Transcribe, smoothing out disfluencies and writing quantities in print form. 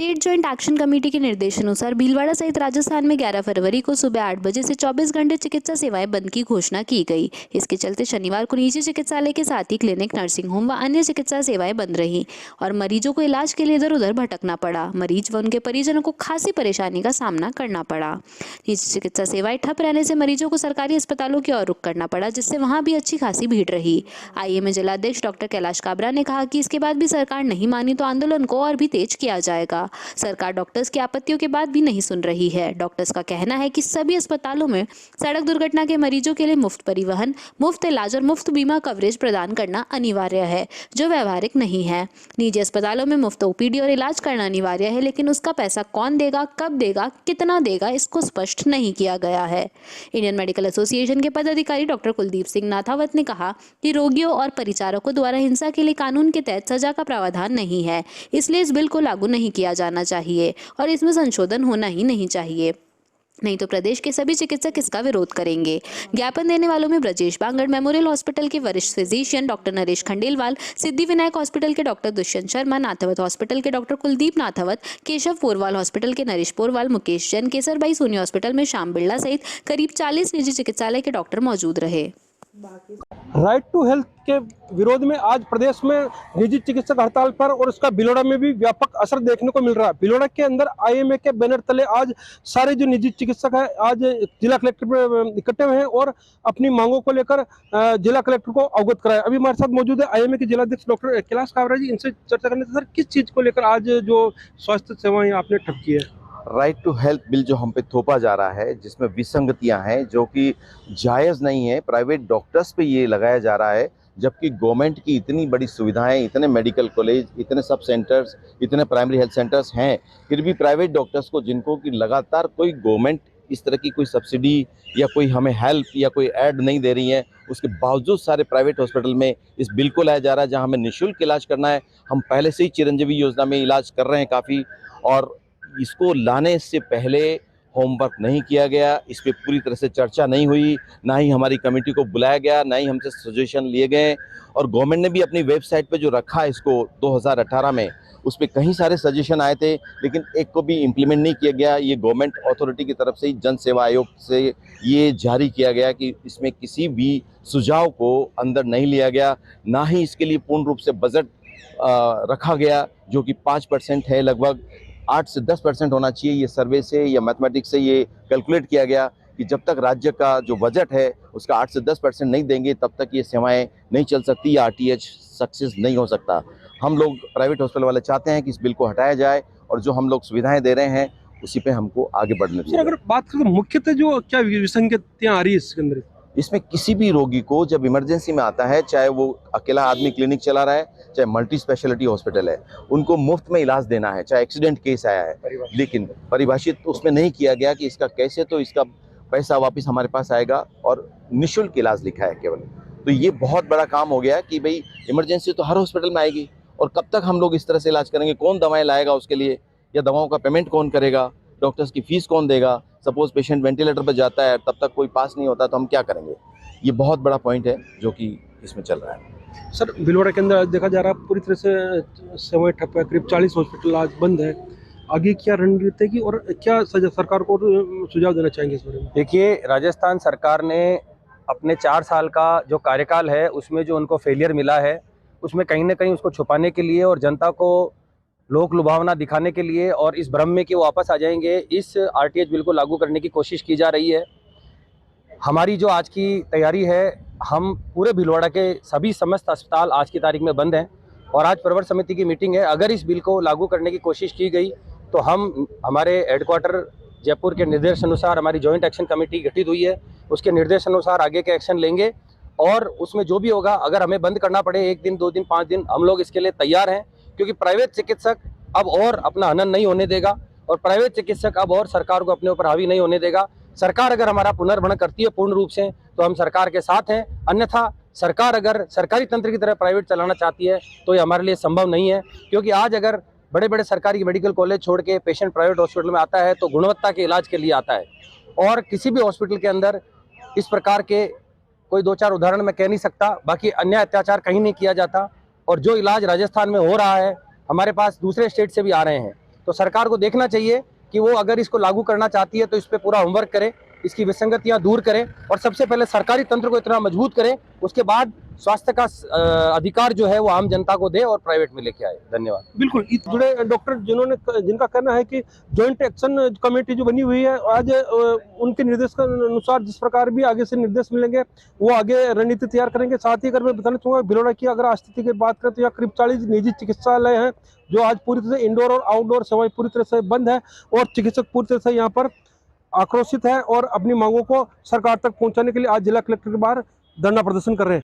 State joint action committee के निर्देशानुसार भीलवाड़ा सहित राजस्थान में 11 फरवरी को सुबह 8 बजे से 24 घंटे चिकित्सा सेवाएं बंद की घोषणा की गई। इसके चलते शनिवार को निजी चिकित्सालय के साथ ही क्लिनिक, नर्सिंग होम व अन्य चिकित्सा सेवाएं बंद रहीं और मरीजों को इलाज के लिए इधर उधर भटकना पड़ा। मरीज व उनके परिजनों को खासी परेशानी का सामना करना पड़ा। निजी चिकित्सा सेवाएं ठप रहने से मरीजों को सरकारी अस्पतालों की ओर रुख करना पड़ा, जिससे वहां भी अच्छी खासी भीड़ रही। आईएमए जिलाध्यक्ष डॉक्टर कैलाश काबरा ने कहा कि इसके बाद भी सरकार नहीं मानी तो आंदोलन को और भी तेज किया जाएगा। सरकार डॉक्टर्स की आपत्तियों के बाद भी नहीं सुन रही है। डॉक्टर्स का कहना है कि सभी अस्पतालों में सड़क दुर्घटना के मरीजों के लिए मुफ्त परिवहन, मुफ्त इलाज और मुफ्त बीमा कवरेज प्रदान करना अनिवार्य है, जो व्यवहारिक नहीं है। निजी अस्पतालों में मुफ्त ओपीडी और इलाज करना अनिवार्य है, लेकिन उसका पैसा कौन देगा, कब देगा, कितना देगा, इसको स्पष्ट नहीं किया गया है। इंडियन मेडिकल एसोसिएशन के पदाधिकारी डॉक्टर कुलदीप सिंह नाथावत ने कहा कि रोगियों और परिचारकों द्वारा हिंसा के लिए कानून के तहत सजा का प्रावधान नहीं है, इसलिए इस बिल को लागू नहीं किया जाना चाहिए और इसमें संशोधन होना ही नहीं चाहिए, नहीं तो प्रदेश के सभी चिकित्सक इसका विरोध करेंगे। ज्ञापन देने वालों में ब्रजेश बांगड़ मेमोरियल हॉस्पिटल के वरिष्ठ physician doctor Naresh Khandelwal, Siddhi Vinayak hospital के डॉक्टर दुष्यंत शर्मा, नाथावत हॉस्पिटल के डॉक्टर कुलदीप नाथावत, केशव पोरवाल हॉस्पिटल के नरेश पोरवाल, मुकेश जैन, केसरबाई सोनी हॉस्पिटल में श्याम बिरला सहित करीब 40 निजी चिकित्सालय के डॉक्टर मौजूद रहे। राइट टू हेल्थ के विरोध में आज प्रदेश में निजी चिकित्सक हड़ताल पर और उसका भीलवाड़ा में भी व्यापक असर देखने को मिल रहा है। भीलवाड़ा के अंदर आईएमए के बैनर तले आज सारे जो निजी चिकित्सक हैं आज जिला कलेक्टर पे इकट्ठे हुए हैं और अपनी मांगों को लेकर जिला कलेक्टर को अवगत कराया। अभी हमारे साथ मौजूद है आईएमए के जिलाध्यक्ष डॉक्टर कैलाश काबरा जी, इनसे चर्चा करने से सर किस चीज को लेकर आज जो स्वास्थ्य सेवाएं आपने ठप की है? राइट टू हेल्थ बिल जो हम पे थोपा जा रहा है, जिसमें विसंगतियां हैं जो कि जायज़ नहीं है। प्राइवेट डॉक्टर्स पे ये लगाया जा रहा है, जबकि गवर्नमेंट की इतनी बड़ी सुविधाएं, इतने मेडिकल कॉलेज, इतने सब सेंटर्स, इतने प्राइमरी हेल्थ सेंटर्स हैं, फिर भी प्राइवेट डॉक्टर्स को जिनको कि लगातार कोई गवर्नमेंट इस तरह की कोई सब्सिडी या कोई हमें हेल्प या कोई ऐड नहीं दे रही है, उसके बावजूद सारे प्राइवेट हॉस्पिटल में इस बिल को लाया जा रहा है जहाँ हमें निःशुल्क इलाज करना है। हम पहले से ही चिरंजीवी योजना में इलाज कर रहे हैं काफ़ी, और इसको लाने से पहले होमवर्क नहीं किया गया, इस पर पूरी तरह से चर्चा नहीं हुई, ना ही हमारी कमेटी को बुलाया गया, ना ही हमसे सजेशन लिए गए। और गवर्नमेंट ने भी अपनी वेबसाइट पे जो रखा इसको 2018 में, उस पर कई सारे सजेशन आए थे, लेकिन एक को भी इम्प्लीमेंट नहीं किया गया। ये गवर्नमेंट अथॉरिटी की तरफ से ही जन सेवा आयोग से ये जारी किया गया कि इसमें किसी भी सुझाव को अंदर नहीं लिया गया, ना ही इसके लिए पूर्ण रूप से बजट रखा गया, जो कि 5% है, लगभग 8 से 10% होना चाहिए। ये सर्वे से या मैथमेटिक्स से ये कैलकुलेट किया गया कि जब तक राज्य का जो बजट है उसका 8 से 10% नहीं देंगे, तब तक ये सेवाएं नहीं चल सकती या आरटीएच सक्सेस नहीं हो सकता। हम लोग प्राइवेट हॉस्पिटल वाले चाहते हैं कि इस बिल को हटाया जाए और जो हम लोग सुविधाएं दे रहे हैं उसी पे हमको आगे बढ़ना चाहिए। अगर बात करें तो मुख्यतः जो क्या विसंगतियां आ रही है इसके अंदर? इसमें किसी भी रोगी को जब इमरजेंसी में आता है, चाहे वो अकेला आदमी क्लिनिक चला रहा है, चाहे मल्टी स्पेशलिटी हॉस्पिटल है, उनको मुफ्त में इलाज देना है, चाहे एक्सीडेंट केस आया है, लेकिन परिभाषित उसमें नहीं किया गया कि इसका कैसे, तो इसका पैसा वापस हमारे पास आएगा और निःशुल्क इलाज लिखा है केवल। तो ये बहुत बड़ा काम हो गया कि भाई इमरजेंसी तो हर हॉस्पिटल में आएगी, और कब तक हम लोग इस तरह से इलाज करेंगे? कौन दवाएं लाएगा उसके लिए, या दवाओं का पेमेंट कौन करेगा? डॉक्टर्स की फीस कौन देगा? सपोज पेशेंट वेंटिलेटर पर जाता है, तब तक कोई पास नहीं होता, तो हम क्या करेंगे? ये बहुत बड़ा पॉइंट है जो कि इसमें चल रहा है। सर, भीलवाड़ा के अंदर देखा जा रहा है पूरी तरह से सेवाएं ठप है, करीब 40 हॉस्पिटल आज बंद है। आगे क्या रणनीति की और क्या सरकार को सुझाव देना चाहेंगे इस बारे में? देखिए, राजस्थान सरकार ने अपने 4 साल का जो कार्यकाल है उसमें जो उनको फेलियर मिला है, उसमें कहीं ना कहीं उसको छुपाने के लिए और जनता को लोक लुभावना दिखाने के लिए और इस भ्रम में कि वो वापस आ जाएंगे, इस आरटीएच बिल को लागू करने की कोशिश की जा रही है। हमारी जो आज की तैयारी है, हम पूरे भीलवाड़ा के सभी समस्त अस्पताल आज की तारीख में बंद हैं और आज प्रवर समिति की मीटिंग है। अगर इस बिल को लागू करने की कोशिश की गई तो हम हमारे हेडक्वार्टर जयपुर के निर्देश अनुसार हमारी जॉइंट एक्शन कमेटी गठित हुई है, उसके निर्देश अनुसार आगे के एक्शन लेंगे और उसमें जो भी होगा, अगर हमें बंद करना पड़े 1 दिन, 2 दिन, 5 दिन, हम लोग इसके लिए तैयार हैं, क्योंकि प्राइवेट चिकित्सक अब और अपना हनन नहीं होने देगा और प्राइवेट चिकित्सक अब और सरकार को अपने ऊपर हावी नहीं होने देगा। सरकार अगर हमारा पुनर्भरण करती है पूर्ण रूप से तो हम सरकार के साथ हैं, अन्यथा सरकार अगर सरकारी तंत्र की तरह प्राइवेट चलाना चाहती है तो ये हमारे लिए संभव नहीं है। क्योंकि आज अगर बड़े बड़े सरकारी मेडिकल कॉलेज छोड़ के पेशेंट प्राइवेट हॉस्पिटल में आता है तो गुणवत्ता के इलाज के लिए आता है, और किसी भी हॉस्पिटल के अंदर इस प्रकार के कोई 2-4 उदाहरण मैं कह नहीं सकता, बाकी अन्य अत्याचार कहीं नहीं किया जाता। और जो इलाज राजस्थान में हो रहा है, हमारे पास दूसरे स्टेट से भी आ रहे हैं, तो सरकार को देखना चाहिए कि वो अगर इसको लागू करना चाहती है तो इस पर पूरा होमवर्क करे, इसकी विसंगतियां दूर करें और सबसे पहले सरकारी तंत्र को इतना मजबूत करें, उसके बाद स्वास्थ्य का अधिकार जो है वो आम जनता को दे और प्राइवेट में लेके आए। धन्यवाद। बिल्कुल, इस जुड़े डॉक्टर जिनका कहना है कि जॉइंट एक्शन कमेटी जो बनी हुई है आज उनके निर्देश के अनुसार जिस प्रकार भी आगे से निर्देश मिलेंगे वो आगे रणनीति तैयार करेंगे। साथ ही अगर मैं बताना चाहूँगा भिलौड़ा की अगर स्थिति की बात करें तो यहाँ करीब 40 निजी चिकित्सालय हैं जो आज पूरी तरह से इंडोर और आउटडोर सेवाएं पूरी तरह से बंद है और चिकित्सक पूरी तरह से यहाँ पर आक्रोशित है और अपनी मांगों को सरकार तक पहुँचाने के लिए आज जिला कलेक्टर के बाहर धरना प्रदर्शन कर रहे हैं।